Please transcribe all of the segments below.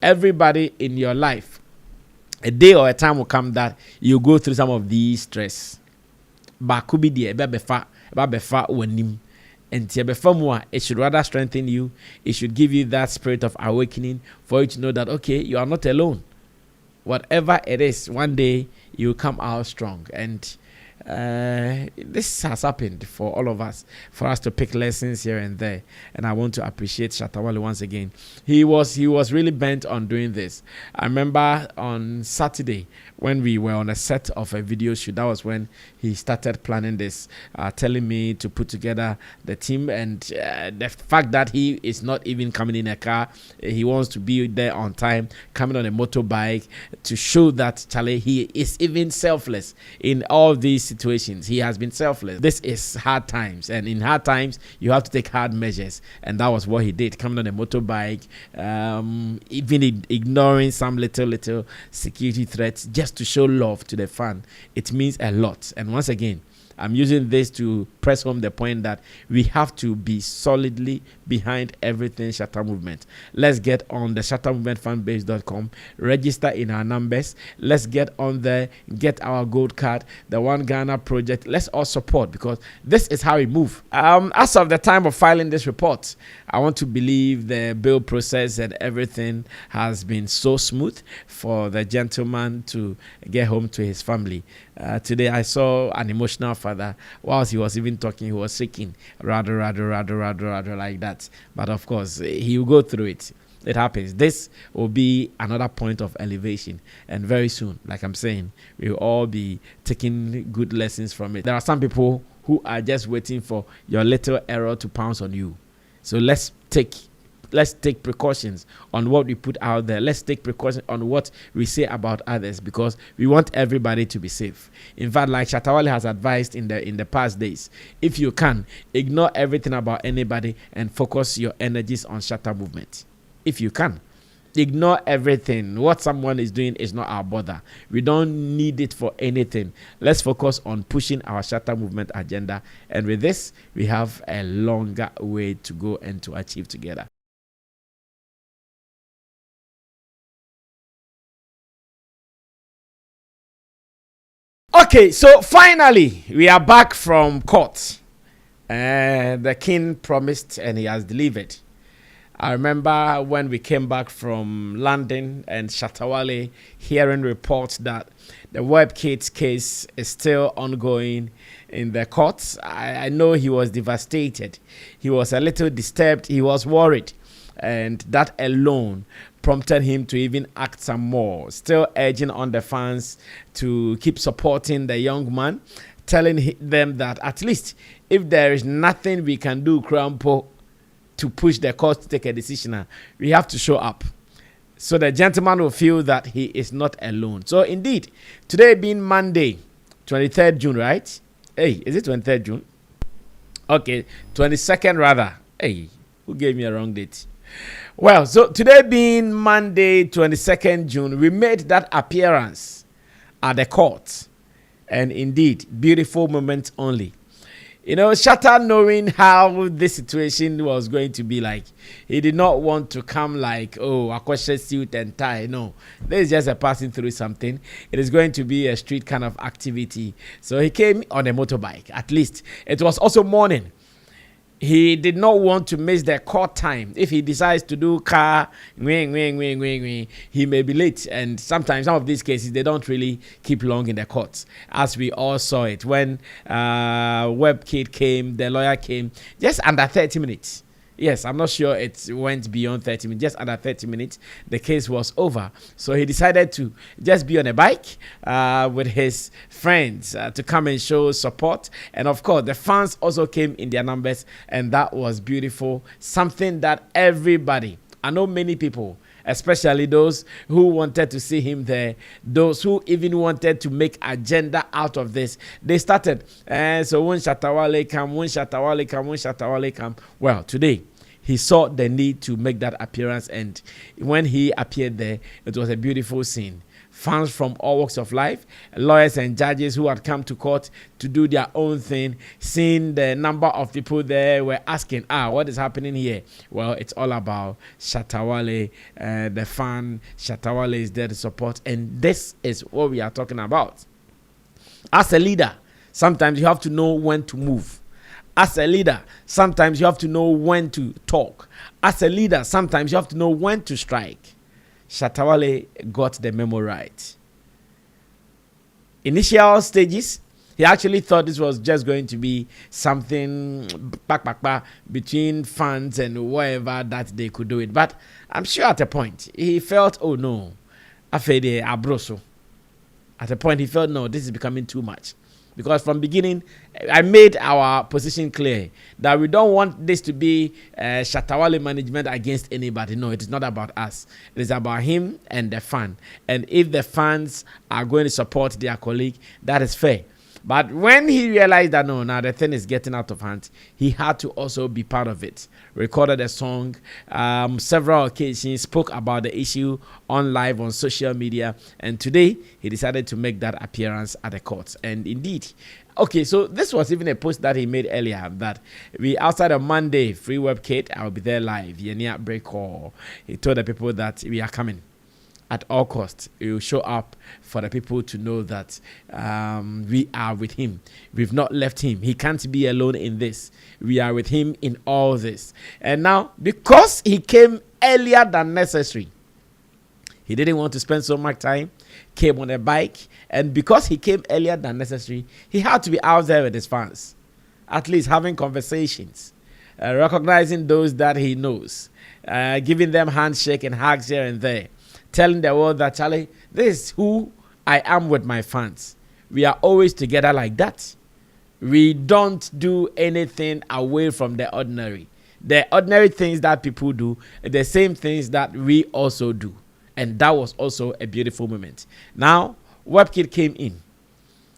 Everybody in your life, a day or a time will come that you go through some of these stress. But could be the befa wanim. And it should rather strengthen you. It should give you that spirit of awakening for you to know that, okay, you are not alone. Whatever it is, one day you come out strong. And this has happened for all of us, for us to pick lessons here and there. And I want to appreciate Shatta Wale once again. He was really bent on doing this. I remember on Saturday when we were on a set of a video shoot, that was when he started planning this, telling me to put together the team. And the fact that he is not even coming in a car, he wants to be there on time, coming on a motorbike, to show that Charlie, he is even selfless in all these situations. He has been selfless. This is hard times, and in hard times you have to take hard measures, and that was what he did, coming on a motorbike, even ignoring some little security threats just to show love to the fan. It means a lot. And once again, I'm using this to press home the point that we have to be solidly behind everything Shatta Movement. Let's get on the shattamovementfanbase.com, register in our numbers. Let's get on there, get our gold card, the One Ghana project. Let's all support, because this is how we move. As of the time of filing this report, I want to believe the bill process and everything has been so smooth for the gentleman to get home to his family. Today I saw an emotional father. Whilst he was even talking, he was shaking, rather like that. But of course, he will go through it. It happens. This will be another point of elevation, and very soon, like I'm saying, we will all be taking good lessons from it. There are some people who are just waiting for your little error to pounce on you. So let's take precautions on what we put out there. Let's take precautions on what we say about others, because we want everybody to be safe. In fact, like Shatta Wale has advised in the past days, if you can, ignore everything about anybody and focus your energies on Shatta Movement. If you can, ignore everything. What someone is doing is not our bother. We don't need it for anything. Let's focus on pushing our Shatta Movement agenda. And with this, we have a longer way to go and to achieve together. Okay, so finally, we are back from court. The king promised and he has delivered. I remember when we came back from London and Shatta Wale hearing reports that the Webkid case is still ongoing in the courts. I know he was devastated. He was a little disturbed. He was worried. And that alone prompted him to even act some more, still urging on the fans to keep supporting the young man, telling them that at least if there is nothing we can do, Crampo, to push the court to take a decision, we have to show up. So the gentleman will feel that he is not alone. So indeed, today being Monday, 23rd June, right? Hey, is it 23rd June? Okay, 22nd rather. Hey, who gave me a wrong date? Well, so today being Monday, 22nd June, we made that appearance at the court. And indeed, beautiful moments only. You know, Shatta, knowing how this situation was going to be like, he did not want to come like, oh, a question suit and tie. No, this is just a passing through something. It is going to be a street kind of activity. So he came on a motorbike. At least it was also morning. He did not want to miss the court time. If he decides to do car, he may be late. And sometimes some of these cases, they don't really keep long in the courts, as we all saw it. When Webkid came, the lawyer came, just under 30 minutes. Yes, I'm not sure it went beyond 30 minutes. Just under 30 minutes, the case was over. So he decided to just be on a bike with his friends to come and show support. And of course, the fans also came in their numbers, and that was beautiful. Something that everybody, I know many people, especially those who wanted to see him there, those who even wanted to make agenda out of this, they started. And so when Shatta Wale come, when Shatta Wale come, when Shatta Wale come. Well, today, he saw the need to make that appearance. And when he appeared there, it was a beautiful scene. fans from all walks of life, lawyers and judges who had come to court to do their own thing. Seeing the number of people there were asking, what is happening here? Well, it's all about Shatta Wale, the fan. Shatta Wale is there to support, and this is what we are talking about. As a leader, sometimes you have to know when to move. As a leader, sometimes you have to know when to talk. As a leader, sometimes you have to know when to strike. Shatta Wale got the memo right. Initial stages, he actually thought this was just going to be something between fans and wherever that they could do it. But I'm sure at a point, he felt, oh no, afede abroso. At a point, he felt, no, this is becoming too much. Because from beginning, I made our position clear that we don't want this to be Shatta Wale management against anybody. No, it is not about us. It is about him and the fan. And if the fans are going to support their colleague, that is fair. But when he realized that no, now the thing is getting out of hand, he had to also be part of it. Recorded a song, several occasions, spoke about the issue on live on social media, and today he decided to make that appearance at the court. And indeed, okay, so this was even a post that he made earlier that we outside of Monday, free Webkid, I'll be there live. Yenia break or he told the people that we are coming. At all costs, he will show up for the people to know that we are with him. We've not left him. He can't be alone in this. We are with him in all this. And now, because he came earlier than necessary, he didn't want to spend so much time, came on a bike, and because he came earlier than necessary, he had to be out there with his fans, at least having conversations, recognizing those that he knows, giving them handshake and hugs here and there, telling the world that, Charlie, this is who I am with my fans. We are always together like that. We don't do anything away from the ordinary. The ordinary things that people do, the same things that we also do. And that was also a beautiful moment. Now, Webkid came in.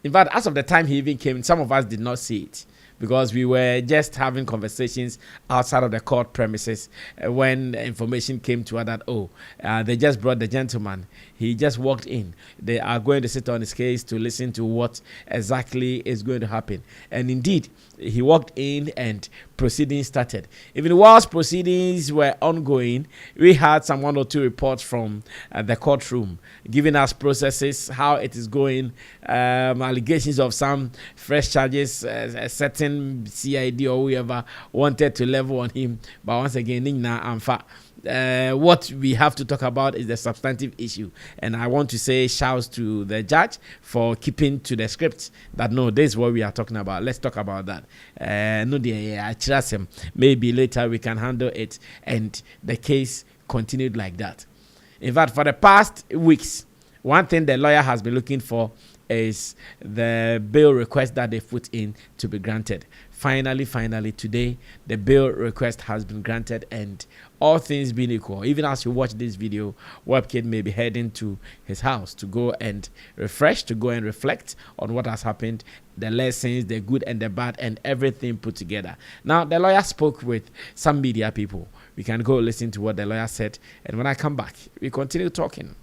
In fact, as of the time he even came in, some of us did not see it, because we were just having conversations outside of the court premises when information came to us that, they just brought the gentleman. He just walked in. They are going to sit on his case to listen to what exactly is going to happen. And indeed, he walked in and proceedings started. Even whilst proceedings were ongoing, we had some 1 or 2 reports from the courtroom giving us processes, how it is going, allegations of some fresh charges, a certain CID or whoever wanted to level on him. But once again, what we have to talk about is the substantive issue. And I want to say shouts to the judge for keeping to the script that no, this is what we are talking about. Let's talk about that. I trust him. Maybe later we can handle it. And the case continued like that. In fact, for the past weeks, one thing the lawyer has been looking for is the bail request that they put in to be granted. Finally, today, the bail request has been granted, and all things being equal, even as you watch this video, Webkid may be heading to his house to go and refresh, to go and reflect on what has happened, the lessons, the good and the bad, and everything put together. Now, the lawyer spoke with some media people. We can go listen to what the lawyer said, and when I come back, we continue talking.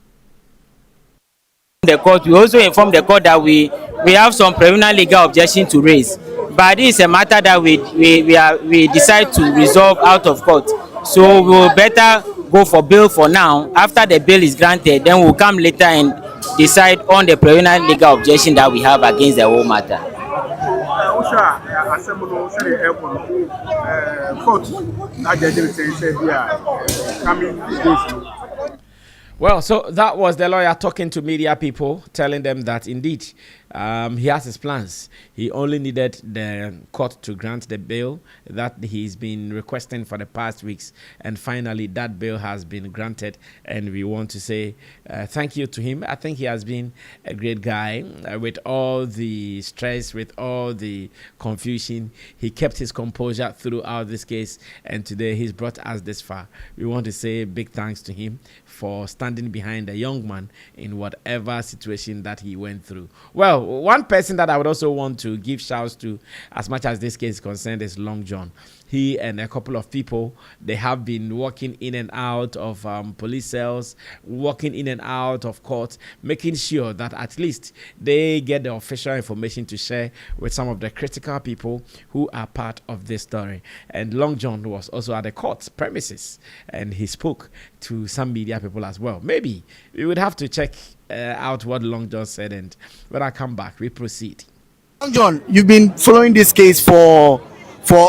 The court, we also inform the court that we have some preliminary legal objection to raise, but this is a matter that we decide to resolve out of court. So we will better go for bail for now. After the bail is granted, then we'll come later and decide on the preliminary legal objection that we have against the whole matter. Well, so that was the lawyer talking to media people, telling them that indeed he has his plans. He only needed the court to grant the bail that he's been requesting for the past weeks. And finally, that bail has been granted. And we want to say thank you to him. I think he has been a great guy with all the stress, with all the confusion. He kept his composure throughout this case. And today he's brought us this far. We want to say big thanks to him for standing behind a young man in whatever situation that he went through. Well, one person that I would also want to give shouts to, as much as this case is concerned, is Long John. he and a couple of people, they have been walking in and out of police cells, walking in and out of court, making sure that at least they get the official information to share with some of the critical people who are part of this story. And Long John was also at the court premises, and he spoke to some media people as well. Maybe we would have to check out what Long John said, and when I come back, we proceed. Long John, you've been following this case for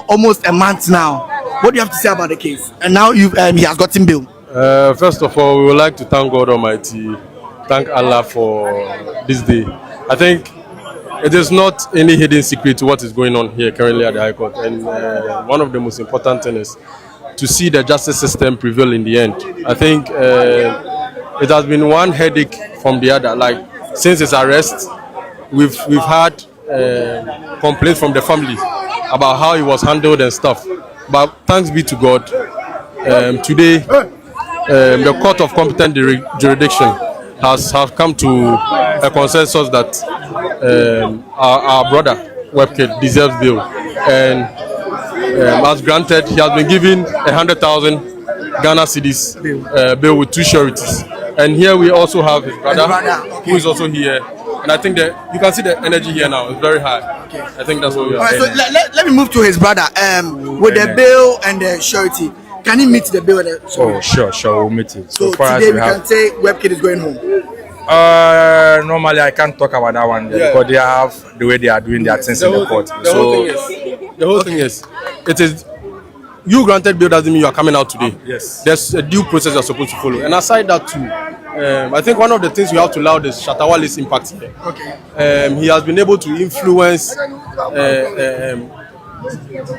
almost a month now. What do you have to say about the case? And now he has gotten bail. First of all, we would like to thank God Almighty, thank Allah for this day. I think it is not any hidden secret to what is going on here currently at the High Court. And one of the most important things is to see the justice system prevail in the end. I think it has been one headache from the other. Like, since his arrest, we've had complaints from the family about how he was handled and stuff. But thanks be to God, today the Court of Competent Jurisdiction has come to a consensus that our brother Webkid deserves bail, and as granted, he has been given 100,000 Ghana cedis bail with 2 sureties. And here we also have his brother, who is also here. And I think that you can see the energy here now. It's very high. Okay. I think that's what we are saying. So let me move to his brother. With the bail and the surety, can he meet the bail and the surety? Oh, sure, we'll meet it. So today we can say Webkid is going home. Normally I can't talk about that one because they have the way they are doing their things in the court. The whole thing is, it is you granted bail doesn't mean you are coming out today. Yes. There's a due process you're supposed to follow. And aside that too, I think one of the things we have to laud is Shatta Wale's impact here. Okay. He has been able to influence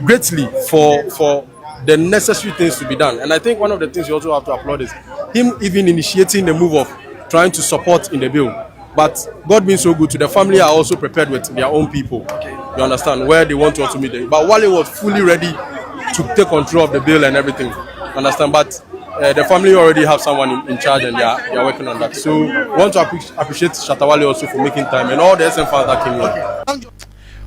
greatly for the necessary things to be done. And I think one of the things you also have to applaud is him even initiating the move of trying to support in the bill. But God being so good, to the family are also prepared with their own people. Okay. You understand, where they want to also meet them. But Wale was fully ready to take control of the bill and everything. Understand? But the family already have someone in charge, and they are working on that. So we want to appreciate Shatta Wale also for making time, and all the SM fans that came here.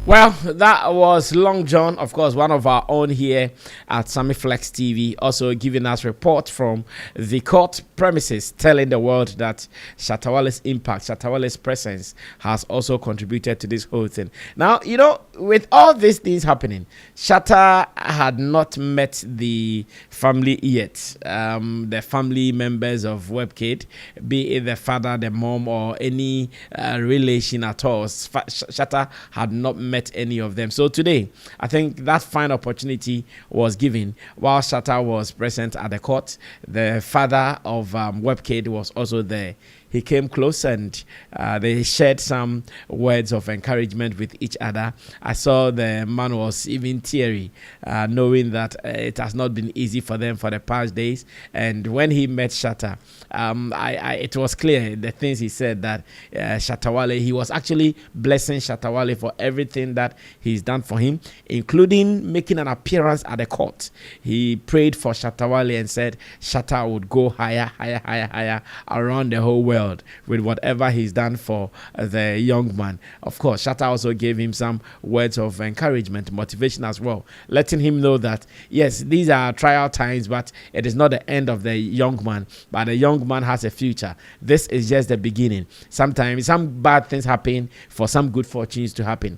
Well, that was Long John, of course, one of our own here at Sammy Flex TV, also giving us report from the court premises, telling the world that Shatta Wale's impact, Shatta Wale's presence has also contributed to this whole thing. Now, you know, with all these things happening, Shatta had not met the family yet. The family members of Webkid, be it the father, the mom, or any relation at all. Shatta had not met any of them. So today, I think that fine opportunity was given while Shatta was present at the court. The father of Webkid was also there. He came close, and they shared some words of encouragement with each other. I saw the man was even teary, knowing that it has not been easy for them for the past days. And when he met Shatta, it was clear, the things he said, that Shatta Wale, he was actually blessing Shatta Wale for everything that he's done for him, including making an appearance at the court. He prayed for Shatta Wale and said Shatta would go higher around the whole world with whatever he's done for the young man. Of course, Shatta also gave him some words of encouragement, motivation as well, letting him know that yes, these are trial times, but it is not the end of the young man, but the young man has a future. This is just the beginning. Sometimes some bad things happen for some good fortunes to happen.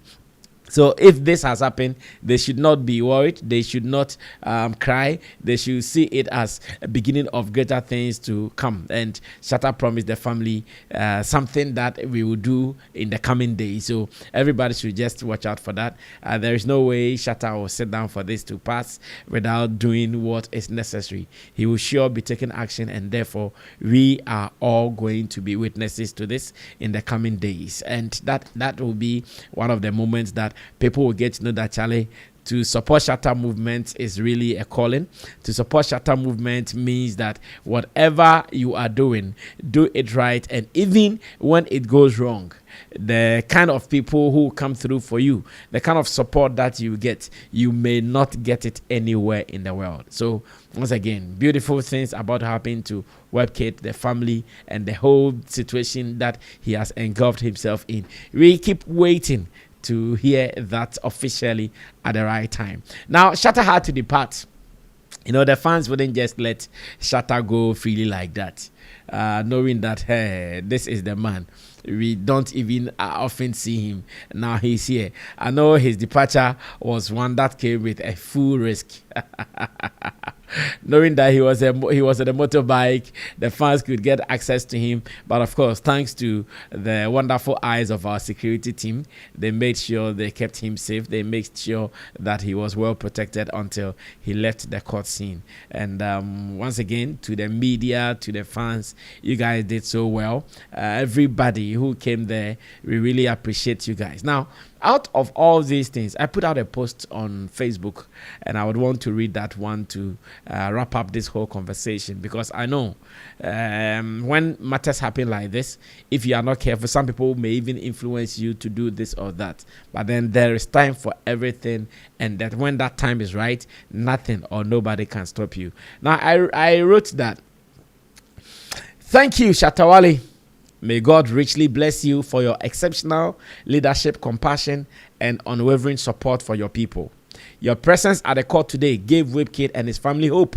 So if this has happened, they should not be worried. They should not cry. They should see it as a beginning of greater things to come. And Shatta promised the family something that we will do in the coming days. So everybody should just watch out for that. There is no way Shatta will sit down for this to pass without doing what is necessary. He will sure be taking action, and therefore we are all going to be witnesses to this in the coming days. And that will be one of the moments that people will get to know that, Charlie, to support Shatta movement is really a calling. To support Shatta movement means that whatever you are doing, do it right. And even when it goes wrong, the kind of people who come through for you, the kind of support that you get, you may not get it anywhere in the world. So once again, beautiful things about happening to Webkid, the family, and the whole situation that he has engulfed himself in. We keep waiting to hear that officially at the right time. Now, Shatta had to depart. You know, the fans wouldn't just let Shatta go freely like that, knowing that, hey, this is the man. We don't even often see him. Now he's here. I know his departure was one that came with a full risk. Knowing that he was on the motorbike, the fans could get access to him. But of course, thanks to the wonderful eyes of our security team, they made sure they kept him safe. They made sure that he was well protected until he left the court scene. And once again, to the media, to the fans, you guys did so well. Everybody who came there, we really appreciate you guys. Now, out of all these things, I put out a post on Facebook, and I would want to read that one to wrap up this whole conversation, because I know when matters happen like this, if you are not careful, some people may even influence you to do this or that. But then there is time for everything, and that when that time is right, nothing or nobody can stop you. Now, I wrote that. Thank you, Shatta Wale. May God richly bless you for your exceptional leadership, compassion, and unwavering support for your people. Your presence at the court today gave Webkid and his family hope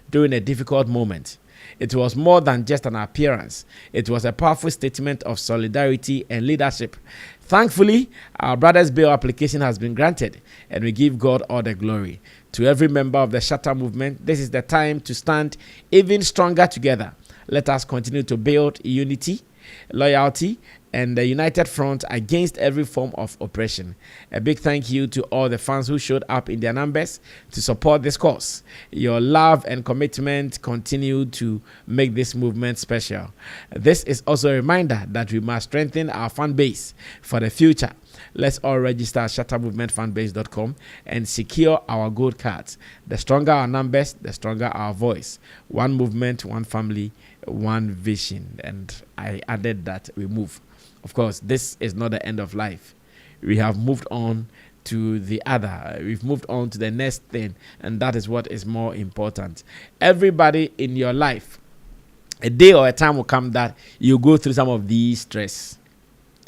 during a difficult moment. It was more than just an appearance. It was a powerful statement of solidarity and leadership. Thankfully, our brother's bail application has been granted, and we give God all the glory. To every member of the Shatta movement, this is the time to stand even stronger together. Let us continue to build unity, loyalty, and the united front against every form of oppression. A big thank you to all the fans who showed up in their numbers to support this cause. Your love and commitment continue to make this movement special. This is also a reminder that we must strengthen our fan base for the future. Let's all register at shattamovementfanbase.com and secure our gold cards. The stronger our numbers, the stronger our voice. One movement, one family, one vision. And I added that we move. Of course, this is not the end of life. We have moved on to the other. We've moved on to the next thing, and that is what is more important. Everybody in your life, a day or a time will come that you go through some of these stress.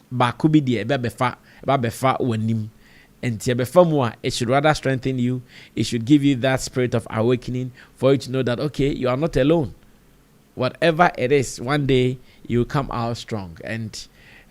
But could be there, and it should rather strengthen you. It should give you that spirit of awakening for you to know that, okay, you are not alone. Whatever it is, one day you will come out strong. And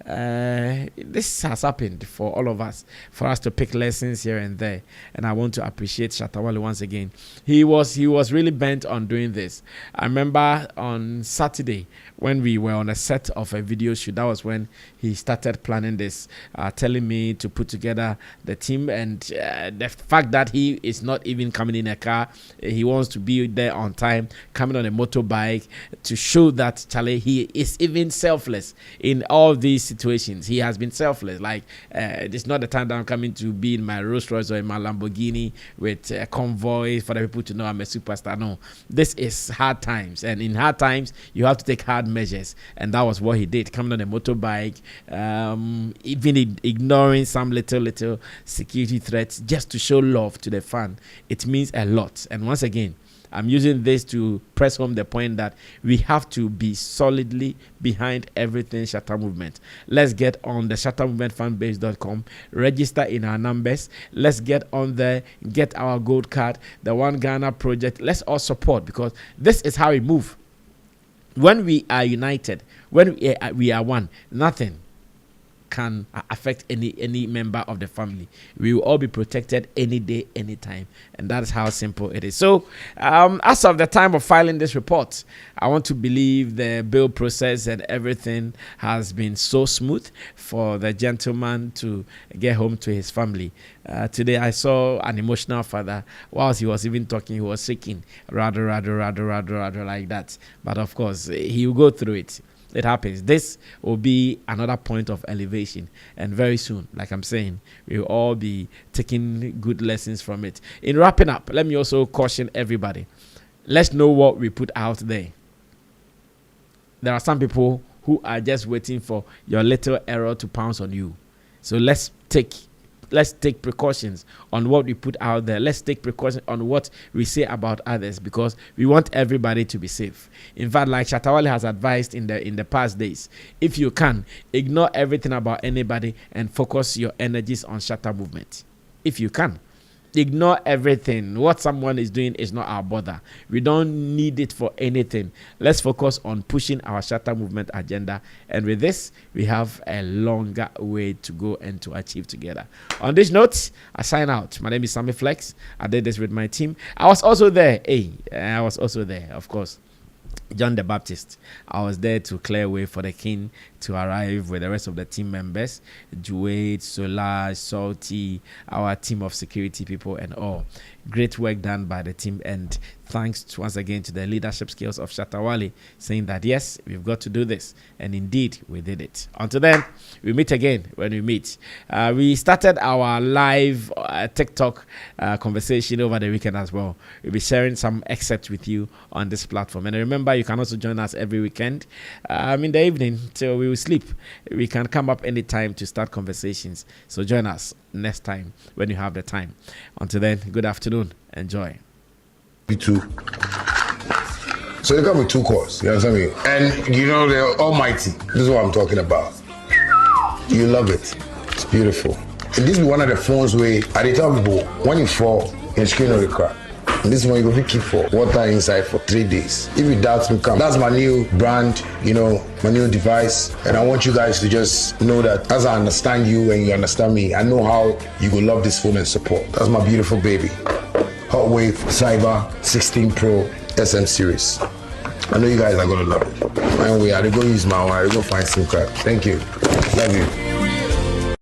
this has happened for all of us, for us to pick lessons here and there. And I want to appreciate Shatta Wale once again. He was really bent on doing this. I remember on Saturday when we were on a set of a video shoot, that was when he started planning this, telling me to put together the team, and the fact that he is not even coming in a car, he wants to be there on time, coming on a motorbike, to show that Charlie, he is even selfless in all these situations. He has been selfless. Like, it's not the time that I'm coming to be in my Rolls Royce or in my Lamborghini with a convoy for the people to know I'm a superstar. No, this is hard times, and in hard times you have to take hard measures, and that was what he did, coming on a motorbike, even ignoring some little security threats just to show love to the fan. It means a lot. And once again, I'm using this to press home the point that we have to be solidly behind everything Shatta Movement. Let's get on the shattamovementfanbase.com, register in our numbers. Let's get on there, get our gold card, the One Ghana project. Let's all support, because this is how we move. When we are united, when we are one, nothing can affect any member of the family. We will all be protected any day, anytime, and that is how simple it is. So as of the time of filing this report, I want to believe the bail process and everything has been so smooth for the gentleman to get home to his family. Today I saw an emotional father. Whilst he was even talking, he was shaking rather like that. But of course, he will go through it. It happens. This will be another point of elevation, and very soon, like I'm saying, we will all be taking good lessons from it. In wrapping up, let me also caution everybody. Let's know what we put out there. There are some people who are just waiting for your little error to pounce on you. So let's let's take precautions on what we put out there. Let's take precautions on what we say about others, because we want everybody to be safe. In fact, like Shatta Wale has advised in the past days, if you can, ignore everything about anybody and focus your energies on Shatta movement. If you can, ignore everything. What someone is doing is not our bother. We don't need it for anything. Let's focus on pushing our Shatta movement agenda. And with this, we have a longer way to go and to achieve together. On this note, I sign out. My name is Sammy Flex. I did this with my team. I was also there. I was also there, of course. John the Baptist. I was there to clear way for the king to arrive with the rest of the team members. Juwade, Solar, Salty, our team of security people and all. Great work done by the team, and thanks once again to the leadership skills of Shatta Wale, saying that yes, we've got to do this, and indeed we did it. Until then, we meet again when we meet. We started our live TikTok conversation over the weekend as well. We'll be sharing some excerpts with you on this platform, and remember, you can also join us every weekend in the evening till we will sleep. We can come up anytime to start conversations, so join us next time when you have the time. Until then, good afternoon. Enjoy. Two. So they come with 2 cores, you understand me? And you know, they're almighty. This is what I'm talking about. You love it. It's beautiful. And this is one of the phones where I tell people, when you fall, your screen will crack. And this one you go keep for water inside for 3 days. If you doubt me, come. That's my new brand, you know, my new device. And I want you guys to just know that as I understand you and you understand me, I know how you will love this phone and support. That's my beautiful baby. Hot Wave Cyber 16 Pro SM series. I know you guys are gonna love it. Anyway, I go use my one. I go find SIM card. Thank you. Love you.